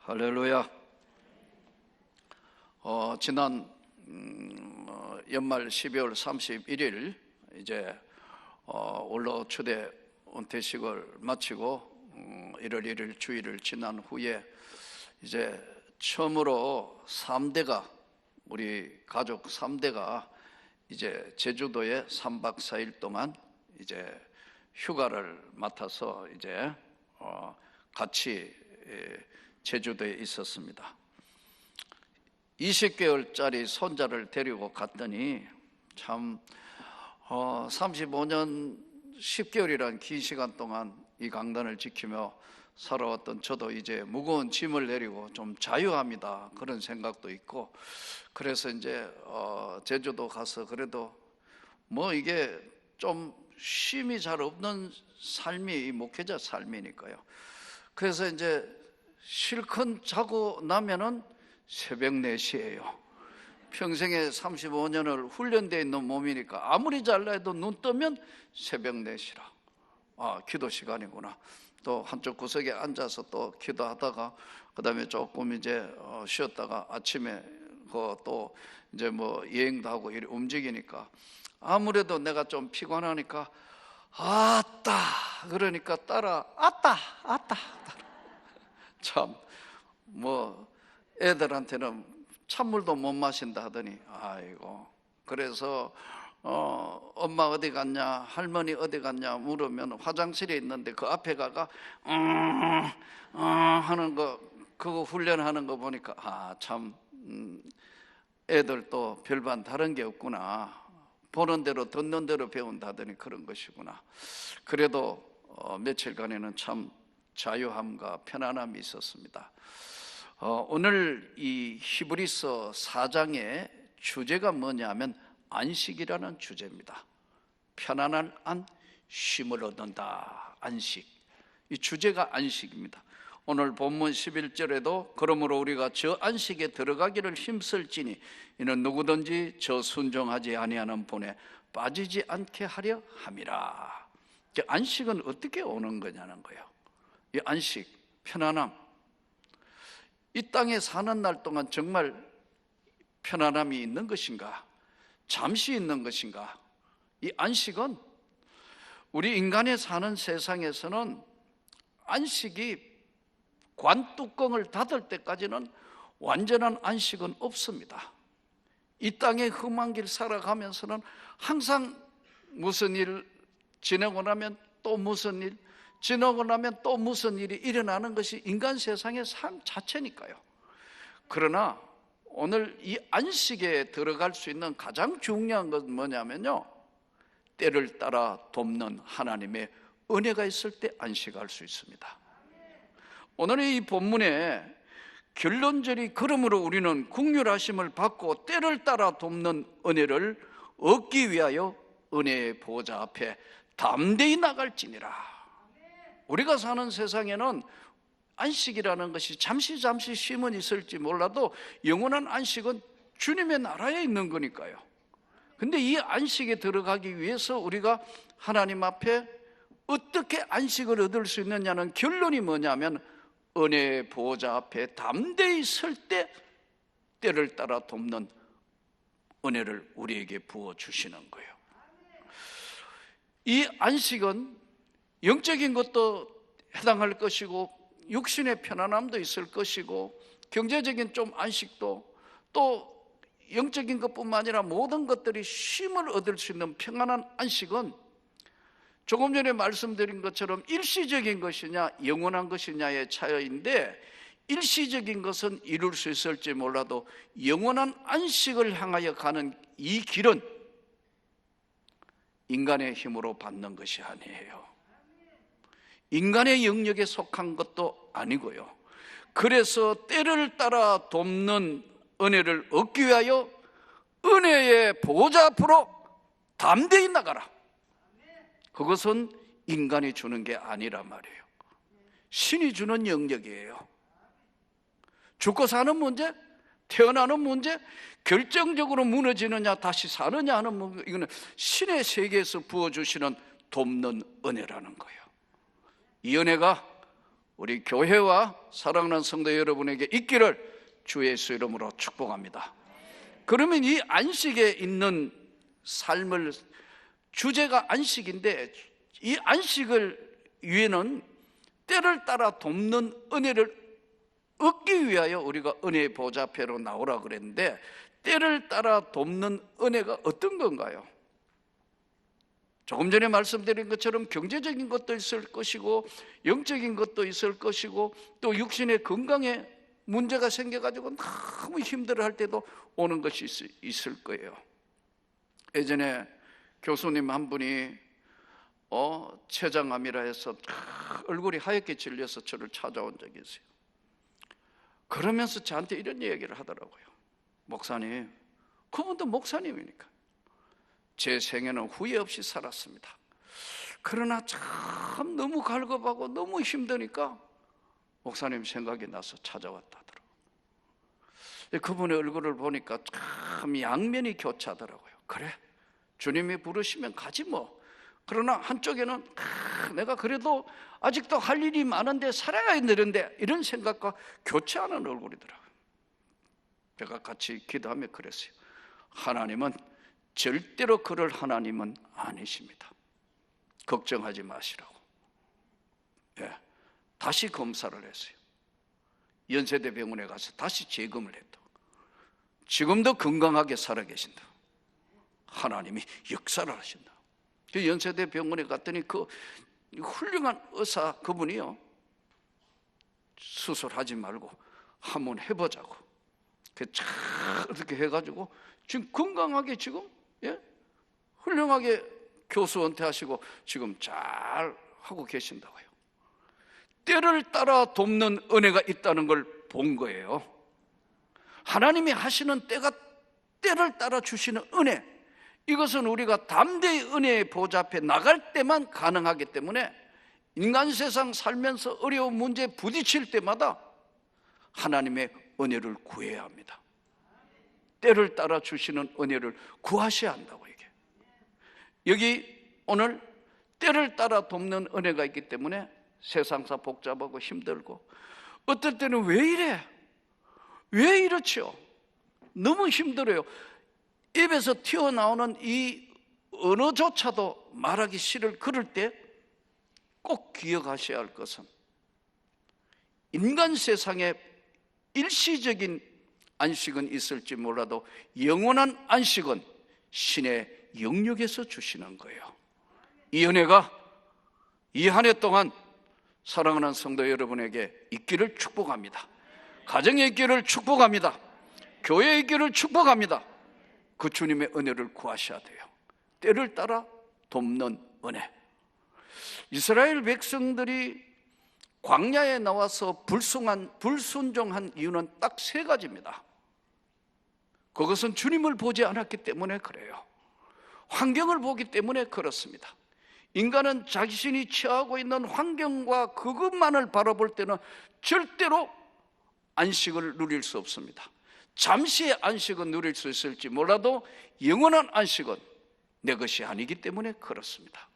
할렐루야. 지난 연말 12월 31일 이제 원로 초대 은퇴식을 마치고 1월 1일 주일을 지난 후에 이제 처음으로 3대가 우리 가족 3대가 이제 제주도에 3박 4일 동안 이제 휴가를 맡아서 이제 같이 제주도에 있었습니다. 20개월짜리 손자를 데리고 갔더니 참 35년 10개월이란 긴 시간 동안 이 강단을 지키며 살아왔던 저도 이제 무거운 짐을 내리고 좀 자유합니다. 그런 생각도 있고, 그래서 이제 제주도 가서 그래도 뭐 이게 좀 쉼이 잘 없는 삶이 목회자 삶이니까요. 그래서 이제 실컷 자고 나면은 새벽 4시예요. 평생에 35년을 훈련되어 있는 몸이니까 아무리 잘라 해도 눈 뜨면 새벽 4시라. 기도 시간이구나. 또 한쪽 구석에 앉아서 또 기도하다가 그 다음에 조금 이제 쉬었다가 아침에 또 이제 뭐 여행도 하고 이렇게 움직이니까 아무래도 내가 좀 피곤하니까 아따 그러니까 따라 아따 참 뭐 애들한테는 찬물도 못 마신다 하더니 아이고, 그래서 엄마 어디 갔냐, 할머니 어디 갔냐 물으면 화장실에 있는데 그 앞에 가가 하는 거, 그거 훈련하는 거 보니까 참 애들도 별반 다른 게 없구나, 보는 대로 듣는 대로 배운다더니 그런 것이구나. 그래도 며칠간에는 참 자유함과 편안함이 있었습니다. 오늘 이 히브리서 4장의 주제가 뭐냐면 안식이라는 주제입니다. 편안한 안, 쉼을 얻는다. 안식. 이 주제가 안식입니다. 오늘 본문 11절에도 그러므로 우리가 저 안식에 들어가기를 힘쓸지니 이는 누구든지 저 순종하지 아니하는 본에 빠지지 않게 하려 함이라. 안식은 어떻게 오는 거냐는 거예요. 이 안식, 편안함, 이 땅에 사는 날 동안 정말 편안함이 있는 것인가, 잠시 있는 것인가? 이 안식은 우리 인간이 사는 세상에서는 안식이 관뚜껑을 닫을 때까지는 완전한 안식은 없습니다. 이 땅의 험한 길 살아가면서는 항상 무슨 일 지내고 나면 또 무슨 일, 지나고 나면 또 무슨 일이 일어나는 것이 인간 세상의 삶 자체니까요. 그러나 오늘 이 안식에 들어갈 수 있는 가장 중요한 것은 뭐냐면요, 때를 따라 돕는 하나님의 은혜가 있을 때 안식할 수 있습니다. 오늘의 이 본문에 결론절이 그러므로 우리는 긍휼하심을 받고 때를 따라 돕는 은혜를 얻기 위하여 은혜의 보좌 앞에 담대히 나갈지니라. 우리가 사는 세상에는 안식이라는 것이 잠시 쉼은 있을지 몰라도 영원한 안식은 주님의 나라에 있는 거니까요. 근데 이 안식에 들어가기 위해서 우리가 하나님 앞에 어떻게 안식을 얻을 수 있느냐는 결론이 뭐냐면 은혜의 보호자 앞에 담대히 설 때 때를 따라 돕는 은혜를 우리에게 부어주시는 거예요. 이 안식은 영적인 것도 해당할 것이고 육신의 편안함도 있을 것이고 경제적인 좀 안식도, 또 영적인 것뿐만 아니라 모든 것들이 쉼을 얻을 수 있는 평안한 안식은 조금 전에 말씀드린 것처럼 일시적인 것이냐 영원한 것이냐의 차이인데, 일시적인 것은 이룰 수 있을지 몰라도 영원한 안식을 향하여 가는 이 길은 인간의 힘으로 받는 것이 아니에요. 인간의 영역에 속한 것도 아니고요. 그래서 때를 따라 돕는 은혜를 얻기 위하여 은혜의 보호자 앞으로 담대히 나가라. 그것은 인간이 주는 게 아니란 말이에요. 신이 주는 영역이에요. 죽고 사는 문제, 태어나는 문제, 결정적으로 무너지느냐 다시 사느냐 하는 문제, 이거는 신의 세계에서 부어주시는 돕는 은혜라는 거예요. 이 은혜가 우리 교회와 사랑하는 성도 여러분에게 있기를 주 예수 이름으로 축복합니다. 그러면 이 안식에 있는 삶을, 주제가 안식인데 이 안식을 위해는 때를 따라 돕는 은혜를 얻기 위하여 우리가 은혜의 보좌 앞에로 나오라 그랬는데, 때를 따라 돕는 은혜가 어떤 건가요? 조금 전에 말씀드린 것처럼 경제적인 것도 있을 것이고 영적인 것도 있을 것이고 또 육신의 건강에 문제가 생겨가지고 너무 힘들어할 때도 오는 것이 있을 거예요. 예전에 교수님 한 분이 췌장암이라 해서 얼굴이 하얗게 질려서 저를 찾아온 적이 있어요. 그러면서 저한테 이런 얘기를 하더라고요. 목사님, 그분도 목사님이니까 제 생애는 후회 없이 살았습니다. 그러나 참 너무 갈급하고 너무 힘드니까 목사님 생각이 나서 찾아왔다더라고요. 그분의 얼굴을 보니까 참 양면이 교차하더라고요. 그래, 주님이 부르시면 가지 뭐. 그러나 한쪽에는 내가 그래도 아직도 할 일이 많은데 살아야 되는데, 이런 생각과 교차하는 얼굴이더라고요. 제가 같이 기도하며 그랬어요. 하나님은 절대로 그럴 하나님은 아니십니다. 걱정하지 마시라고. 다시 검사를 했어요. 연세대 병원에 가서 다시 재검을 했다. 지금도 건강하게 살아계신다. 하나님이 역사를 하신다. 그 연세대 병원에 갔더니 그 훌륭한 의사 그분이요, 수술하지 말고 한번 해보자고 이렇게 해가지고 지금 건강하게 지금 훌륭하게 교수 은퇴하시고 지금 잘 하고 계신다고요. 때를 따라 돕는 은혜가 있다는 걸 본 거예요. 하나님이 하시는 때를 따라 주시는 은혜, 이것은 우리가 담대히 은혜의 보좌 앞에 나갈 때만 가능하기 때문에 인간 세상 살면서 어려운 문제에 부딪힐 때마다 하나님의 은혜를 구해야 합니다. 때를 따라 주시는 은혜를 구하셔야 한다고. 이게 여기 오늘 때를 따라 돕는 은혜가 있기 때문에 세상사 복잡하고 힘들고 어떨 때는 왜 이래? 왜 이렇죠? 너무 힘들어요. 입에서 튀어나오는 이 언어조차도 말하기 싫을 그럴 때 꼭 기억하셔야 할 것은, 인간 세상에 일시적인 안식은 있을지 몰라도 영원한 안식은 신의 영역에서 주시는 거예요. 이 은혜가 이 한 해 동안 사랑하는 성도 여러분에게 있기를 축복합니다. 가정에 있기를 축복합니다. 교회에 있기를 축복합니다. 그 주님의 은혜를 구하셔야 돼요. 때를 따라 돕는 은혜. 이스라엘 백성들이 광야에 나와서 불순종한 이유는 딱 세 가지입니다. 그것은 주님을 보지 않았기 때문에 그래요. 환경을 보기 때문에 그렇습니다. 인간은 자신이 처하고 있는 환경과 그것만을 바라볼 때는 절대로 안식을 누릴 수 없습니다. 잠시의 안식은 누릴 수 있을지 몰라도 영원한 안식은 내 것이 아니기 때문에 그렇습니다.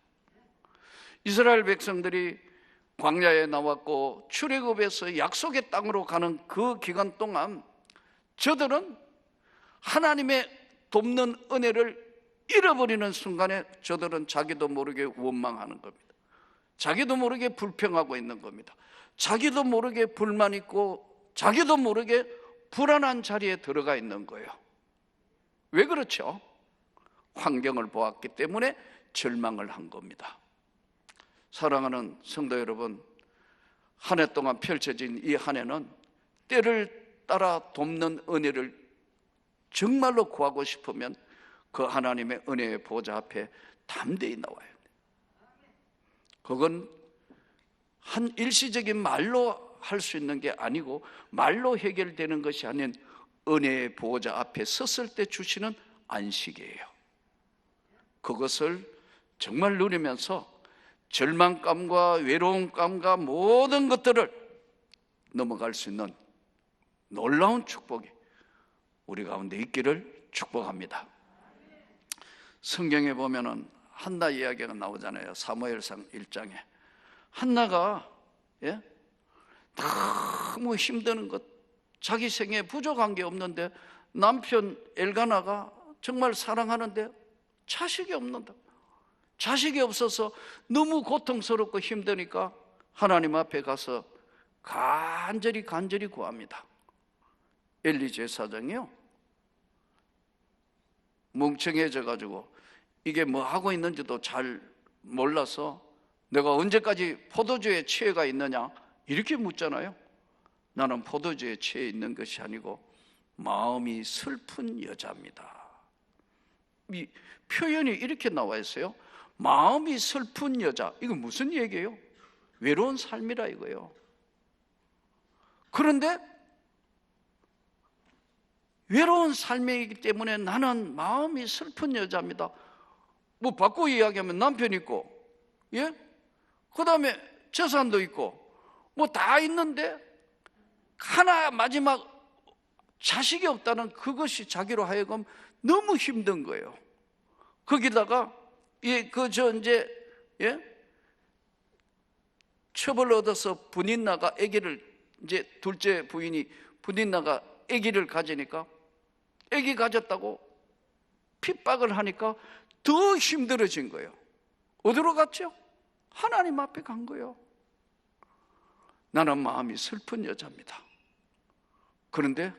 이스라엘 백성들이 광야에 나왔고 출애굽에서 약속의 땅으로 가는 그 기간 동안 저들은 하나님의 돕는 은혜를 잃어버리는 순간에 저들은 자기도 모르게 원망하는 겁니다. 자기도 모르게 불평하고 있는 겁니다. 자기도 모르게 불만 있고 자기도 모르게 불안한 자리에 들어가 있는 거예요. 왜 그렇죠? 환경을 보았기 때문에 절망을 한 겁니다. 사랑하는 성도 여러분, 한 해 동안 펼쳐진 이 한 해는 때를 따라 돕는 은혜를 정말로 구하고 싶으면 그 하나님의 은혜의 보좌 앞에 담대히 나와야 돼요. 그건 한 일시적인 말로 할 수 있는 게 아니고 말로 해결되는 것이 아닌 은혜의 보좌 앞에 섰을 때 주시는 안식이에요. 그것을 정말 누리면서 절망감과 외로움감과 모든 것들을 넘어갈 수 있는 놀라운 축복이 우리 가운데 있기를 축복합니다. 성경에 보면은 한나 이야기가 나오잖아요. 사무엘상 1장에 한나가 너무 힘드는 것, 자기 생에 부족한 게 없는데 남편 엘가나가 정말 사랑하는데 자식이 없는다. 자식이 없어서 너무 고통스럽고 힘드니까 하나님 앞에 가서 간절히 구합니다. 엘리 제사장이요, 멍청해져 가지고 이게 뭐 하고 있는지도 잘 몰라서 내가 언제까지 포도주에 취해가 있느냐 이렇게 묻잖아요. 나는 포도주에 취해 있는 것이 아니고 마음이 슬픈 여자입니다. 이 표현이 이렇게 나와 있어요. 마음이 슬픈 여자. 이거 무슨 얘기예요? 외로운 삶이라 이거예요. 그런데 외로운 삶이기 때문에 나는 마음이 슬픈 여자입니다. 뭐 바꿔 이야기하면 남편 있고, 예? 그 다음에 재산도 있고, 뭐 다 있는데 하나 마지막 자식이 없다는 그것이 자기로 하여금 너무 힘든 거예요. 거기다가 처벌 얻어서 분인나가 아기를, 이제 둘째 부인이 분인나가 아기를 가지니까 아기 가졌다고 핍박을 하니까 더 힘들어진 거예요. 어디로 갔죠? 하나님 앞에 간 거예요. 나는 마음이 슬픈 여자입니다. 그런데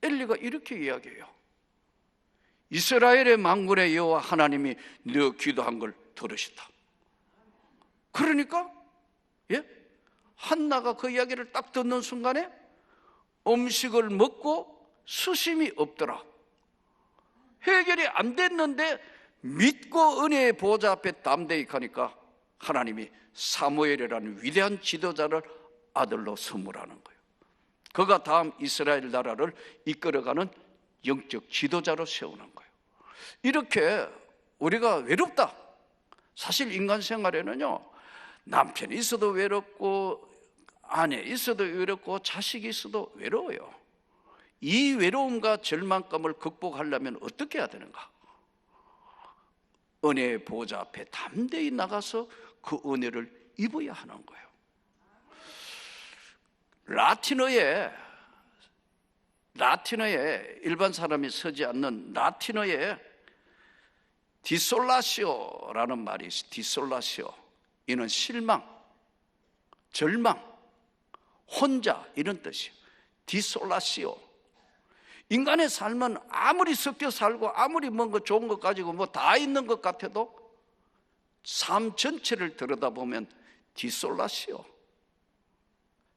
엘리가 이렇게 이야기해요. 이스라엘의 만군의 여호와 하나님이 너 기도한 걸 들으시다. 그러니까 한나가 그 이야기를 딱 듣는 순간에 음식을 먹고 수심이 없더라. 해결이 안 됐는데 믿고 은혜의 보좌 앞에 담대히 가니까 하나님이 사무엘이라는 위대한 지도자를 아들로 선물하는 거예요. 그가 다음 이스라엘 나라를 이끌어가는 영적 지도자로 세우는 거예요. 이렇게 우리가 외롭다. 사실 인간 생활에는요, 남편이 있어도 외롭고 아내 있어도 외롭고 자식이 있어도 외로워요. 이 외로움과 절망감을 극복하려면 어떻게 해야 되는가? 은혜의 보좌 앞에 담대히 나가서 그 은혜를 입어야 하는 거예요. 라틴어에 일반 사람이 쓰지 않는 라틴어에 디솔라시오라는 말이 있어요. 디솔라시오. 이는 실망, 절망, 혼자 이런 뜻이에요. 디솔라시오. 인간의 삶은 아무리 섞여 살고 아무리 뭔가 좋은 것 가지고 뭐 다 있는 것 같아도 삶 전체를 들여다보면 디솔라시오,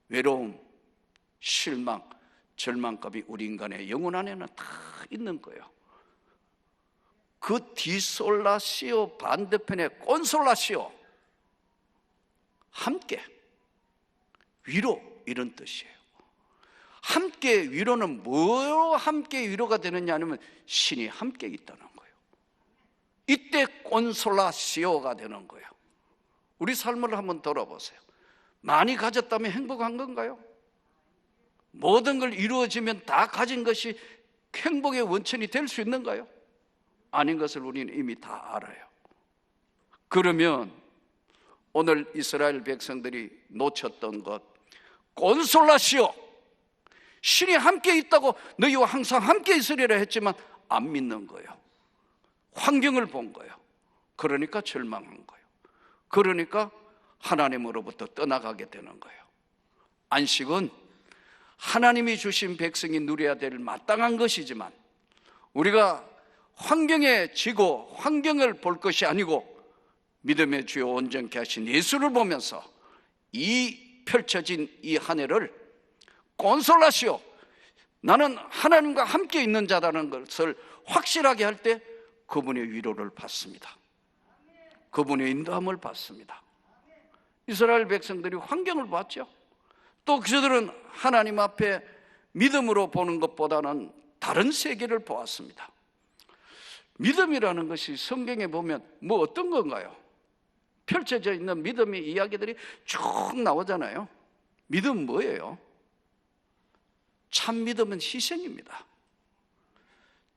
외로움, 실망, 절망감이 우리 인간의 영혼 안에는 다 있는 거예요. 그 디솔라시오 반대편에 콘솔라시오, 함께, 위로 이런 뜻이에요. 함께 위로는 뭐로 함께 위로가 되느냐 하면 신이 함께 있다는 거예요. 이때 콘솔라시오가 되는 거예요. 우리 삶을 한번 돌아보세요. 많이 가졌다면 행복한 건가요? 모든 걸 이루어지면 다 가진 것이 행복의 원천이 될 수 있는가요? 아닌 것을 우리는 이미 다 알아요. 그러면 오늘 이스라엘 백성들이 놓쳤던 것, 콘솔라시오, 신이 함께 있다고 너희와 항상 함께 있으리라 했지만 안 믿는 거예요. 환경을 본 거예요. 그러니까 절망한 거예요. 그러니까 하나님으로부터 떠나가게 되는 거예요. 안식은 하나님이 주신 백성이 누려야 될 마땅한 것이지만 우리가 환경에 지고 환경을 볼 것이 아니고 믿음의 주요 온전케 하신 예수를 보면서 이 펼쳐진 이 한 해를 콘솔라시오, 나는 하나님과 함께 있는 자라는 것을 확실하게 할 때 그분의 위로를 받습니다. 그분의 인도함을 받습니다. 이스라엘 백성들이 환경을 봤죠. 또 그들은 하나님 앞에 믿음으로 보는 것보다는 다른 세계를 보았습니다. 믿음이라는 것이 성경에 보면 뭐 어떤 건가요? 펼쳐져 있는 믿음의 이야기들이 쭉 나오잖아요. 믿음 뭐예요? 참 믿음은 희생입니다.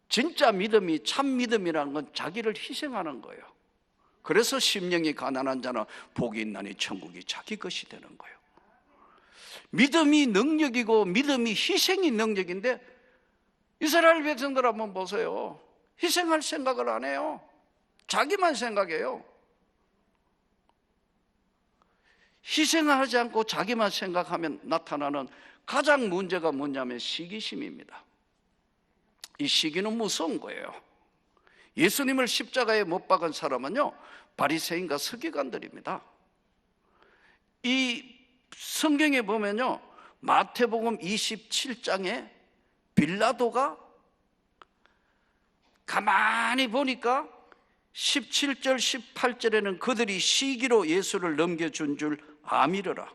진짜 믿음이 참 믿음이라는 건 자기를 희생하는 거예요. 그래서 심령이 가난한 자는 복이 있나니 천국이 자기 것이 되는 거예요. 믿음이 능력이고 믿음이 희생이 능력인데 이스라엘 백성들 한번 보세요. 희생할 생각을 안 해요. 자기만 생각해요. 희생하지 않고 자기만 생각하면 나타나는 가장 문제가 뭐냐면 시기심입니다. 이 시기는 무서운 거예요. 예수님을 십자가에 못 박은 사람은요, 바리새인과 서기관들입니다. 이 성경에 보면요, 마태복음 27장에 빌라도가 가만히 보니까 17절 18절에는 그들이 시기로 예수를 넘겨준 줄 아미르라.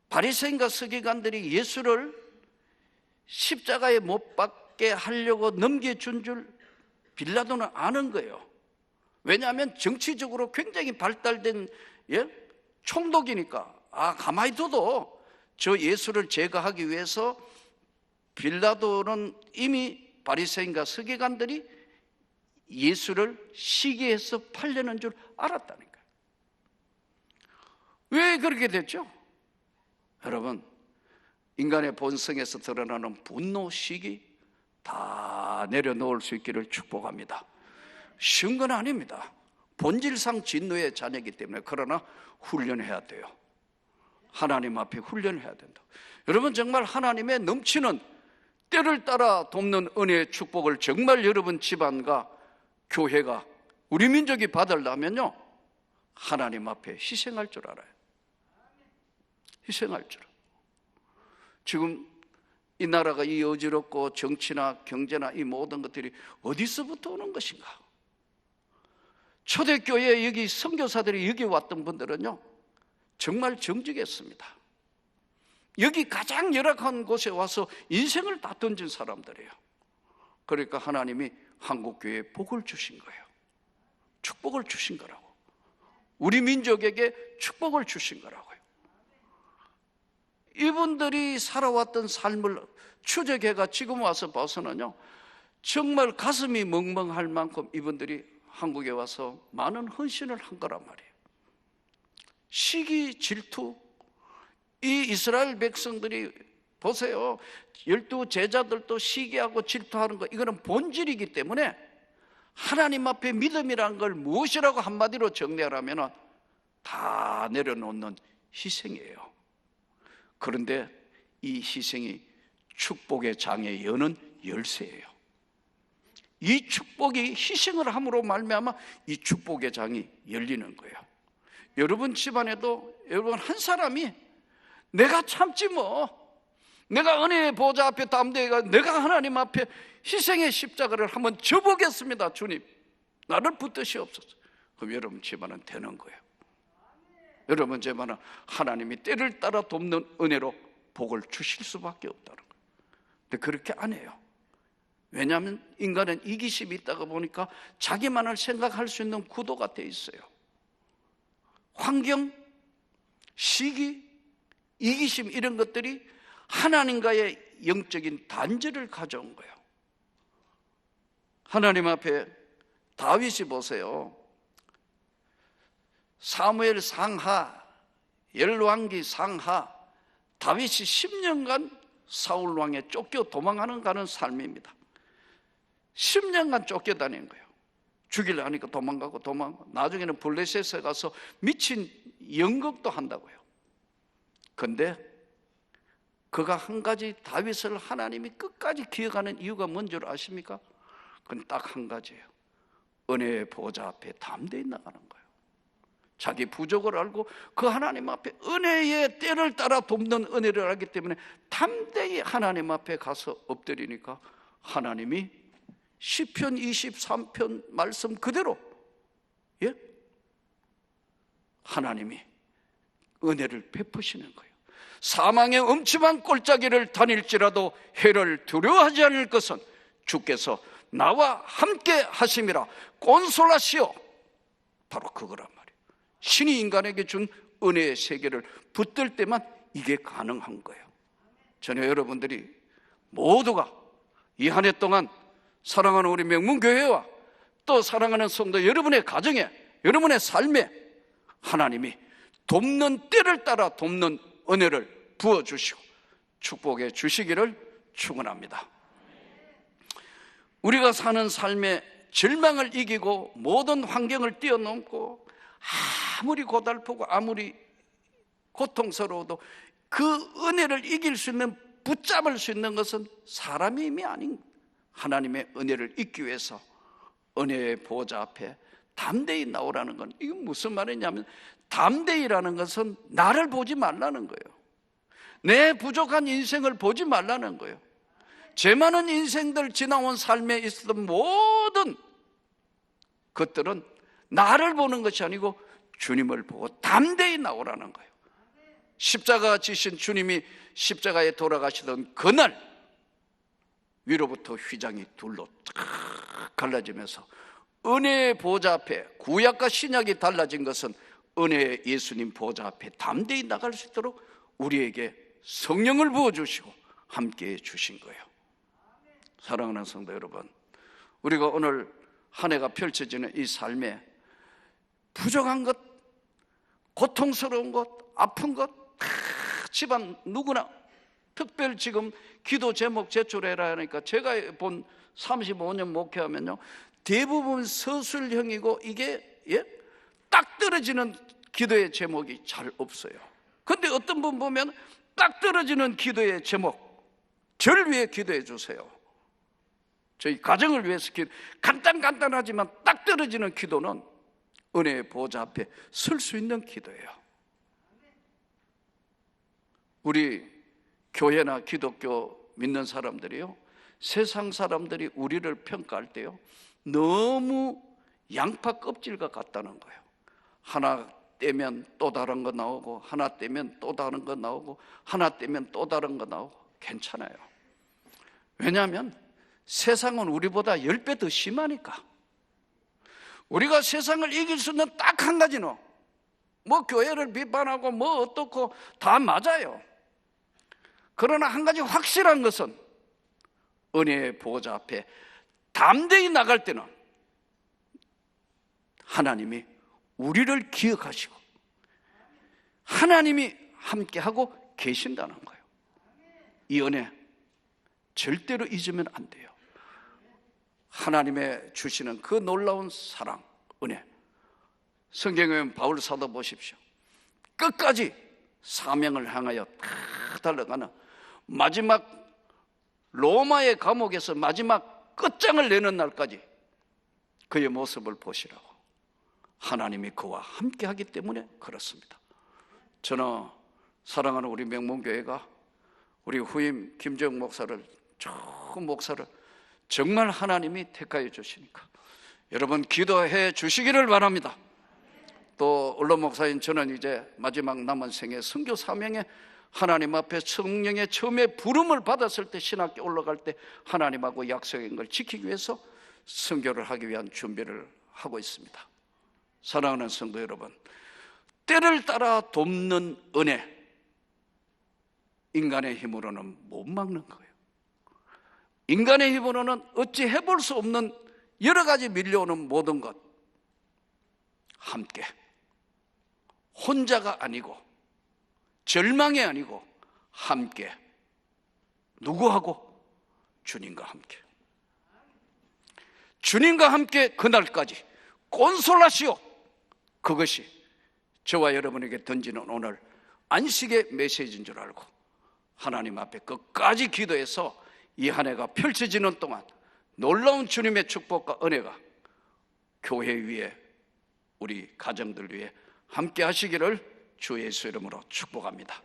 바리새인과 서기관들이 예수를 십자가에 못 박게 하려고 넘겨준 줄 빌라도는 아는 거예요. 왜냐하면 정치적으로 굉장히 발달된 총독이니까 가만히 둬도 저 예수를 제거하기 위해서 빌라도는 이미 바리새인과 서기관들이 예수를 시기해서 팔려는 줄 알았다니까요. 왜 그렇게 됐죠? 여러분, 인간의 본성에서 드러나는 분노, 시기 다 내려놓을 수 있기를 축복합니다. 쉬운 건 아닙니다. 본질상 진노의 자녀이기 때문에. 그러나 훈련해야 돼요. 하나님 앞에 훈련해야 된다. 여러분, 정말 하나님의 넘치는 때를 따라 돕는 은혜의 축복을 정말 여러분 집안과 교회가, 우리 민족이 받으려면요, 하나님 앞에 희생할 줄 알아요. 희생할 줄. 지금 이 나라가 이 어지럽고 정치나 경제나 이 모든 것들이 어디서부터 오는 것인가? 초대교회 여기 선교사들이 여기 왔던 분들은요, 정말 정직했습니다. 여기 가장 열악한 곳에 와서 인생을 다 던진 사람들이에요. 그러니까 하나님이 한국교회에 복을 주신 거예요. 축복을 주신 거라고. 우리 민족에게 축복을 주신 거라고요. 이분들이 살아왔던 삶을 추적해가 지금 와서 봐서는요, 정말 가슴이 멍멍할 만큼 이분들이 한국에 와서 많은 헌신을 한 거란 말이에요. 시기, 질투, 이 이스라엘 백성들이 보세요. 12 제자들도 시기하고 질투하는 거, 이거는 본질이기 때문에 하나님 앞에 믿음이라는 걸 무엇이라고 한마디로 정리하라면 다 내려놓는 희생이에요. 그런데 이 희생이 축복의 장에 여는 열쇠예요. 이 축복이 희생을 함으로 말미암아 이 축복의 장이 열리는 거예요. 여러분 집안에도 여러분 한 사람이 내가 참지 뭐, 내가 은혜의 보좌 앞에 담대해가 내가 하나님 앞에 희생의 십자가를 한번 져보겠습니다. 주님, 나를 붙드시옵소서. 그럼 여러분 집안은 되는 거예요. 여러분 집안은 하나님이 때를 따라 돕는 은혜로 복을 주실 수밖에 없다는 거예요. 근데 그렇게 안 해요. 왜냐하면 인간은 이기심이 있다가 보니까 자기만을 생각할 수 있는 구도가 돼 있어요. 환경, 시기, 이기심, 이런 것들이 하나님과의 영적인 단절을 가져온 거예요. 하나님 앞에 다윗이 보세요. 사무엘 상하, 열왕기 상하, 다윗이 10년간 사울 왕에 쫓겨 도망하는 가는 삶입니다. 10년간 쫓겨다니는 거예요. 죽이려 하니까 도망가고 나중에는 블레셋에 가서 미친 연극도 한다고요. 그런데 그가 한 가지, 다윗을 하나님이 끝까지 기억하는 이유가 뭔 줄 아십니까? 그건 딱 한 가지예요. 은혜의 보좌 앞에 담대히 나가는 거예요. 자기 부족을 알고 그 하나님 앞에 은혜의 때를 따라 돕는 은혜를 알기 때문에 담대히 하나님 앞에 가서 엎드리니까 하나님이 시편 23편 말씀 그대로, 하나님이 은혜를 베푸시는 거예요. 사망의 음침한 골짜기를 다닐지라도 해를 두려워하지 않을 것은 주께서 나와 함께 하심이라. 콘솔라시오, 바로 그거란 말이에요. 신이 인간에게 준 은혜의 세계를 붙들 때만 이게 가능한 거예요. 저는 여러분들이 모두가 이 한 해 동안 사랑하는 우리 명문교회와 또 사랑하는 성도 여러분의 가정에, 여러분의 삶에 하나님이 돕는 때를 따라 돕는 은혜를 부어주시고 축복해 주시기를 축원합니다. 우리가 사는 삶의 절망을 이기고 모든 환경을 뛰어넘고 아무리 고달프고 아무리 고통스러워도 그 은혜를 이길 수 있는, 붙잡을 수 있는 것은 사람의 힘이 아닌 하나님의 은혜를 잊기 위해서 은혜의 보좌 앞에 담대히 나오라는 건, 이건 무슨 말이냐면 담대히라는 것은 나를 보지 말라는 거예요. 내 부족한 인생을 보지 말라는 거예요. 제 많은 인생들 지나온 삶에 있었던 모든 것들은 나를 보는 것이 아니고 주님을 보고 담대히 나오라는 거예요. 십자가 지신 주님이 십자가에 돌아가시던 그날 위로부터 휘장이 둘로 탁 갈라지면서 은혜의 보좌 앞에, 구약과 신약이 달라진 것은 은혜의 예수님 보좌 앞에 담대히 나갈 수 있도록 우리에게 성령을 부어주시고 함께해 주신 거예요. 사랑하는 성도 여러분, 우리가 오늘 한 해가 펼쳐지는 이 삶에 부족한 것, 고통스러운 것, 아픈 것, 집안 누구나 특별 지금 기도 제목 제출해라 하니까 제가 본 35년 목회하면요, 대부분 서술형이고 이게 딱 떨어지는 기도의 제목이 잘 없어요. 근데 어떤 분 보면 딱 떨어지는 기도의 제목, 저를 위해 기도해 주세요. 저희 가정을 위해서 간단하지만 딱 떨어지는 기도는 은혜의 보좌 앞에 설 수 있는 기도예요. 우리 교회나 기독교 믿는 사람들이요, 세상 사람들이 우리를 평가할 때요, 너무 양파 껍질과 같다는 거예요. 하나 떼면 또 다른 거 나오고, 하나 떼면 또 다른 거 나오고, 하나 떼면 또 다른 거 나오고. 괜찮아요. 왜냐하면 세상은 우리보다 10배 더 심하니까. 우리가 세상을 이길 수 있는 딱 한 가지는, 뭐 교회를 비판하고 뭐 어떻고 다 맞아요. 그러나 한 가지 확실한 것은 은혜의 보좌 앞에 담대히 나갈 때는 하나님이 우리를 기억하시고 하나님이 함께하고 계신다는 거예요. 이 은혜 절대로 잊으면 안 돼요. 하나님의 주시는 그 놀라운 사랑, 은혜. 성경에 보면 바울 사도 보십시오. 끝까지 사명을 향하여 다 달려가는 마지막 로마의 감옥에서 마지막 끝장을 내는 날까지 그의 모습을 보시라고. 하나님이 그와 함께하기 때문에 그렇습니다. 저는 사랑하는 우리 명문교회가 우리 후임 김재웅 목사를, 좋은 목사를 정말 하나님이 택하여 주시니까 여러분 기도해 주시기를 바랍니다. 또 언론 목사인 저는 이제 마지막 남은 생애 선교 사명에 하나님 앞에 성령의 처음에 부름을 받았을 때, 신학교 올라갈 때 하나님하고 약속한 걸 지키기 위해서 선교를 하기 위한 준비를 하고 있습니다. 사랑하는 성도 여러분, 때를 따라 돕는 은혜, 인간의 힘으로는 못 막는 거예요. 인간의 힘으로는 어찌 해볼 수 없는 여러 가지 밀려오는 모든 것, 함께, 혼자가 아니고 절망이 아니고 함께, 누구하고? 주님과 함께. 주님과 함께 그날까지 콘솔라시오, 그것이 저와 여러분에게 던지는 오늘 안식의 메시지인 줄 알고 하나님 앞에 끝까지 기도해서 이 한 해가 펼쳐지는 동안 놀라운 주님의 축복과 은혜가 교회 위에, 우리 가정들 위에 함께 하시기를 주 예수 이름으로 축복합니다.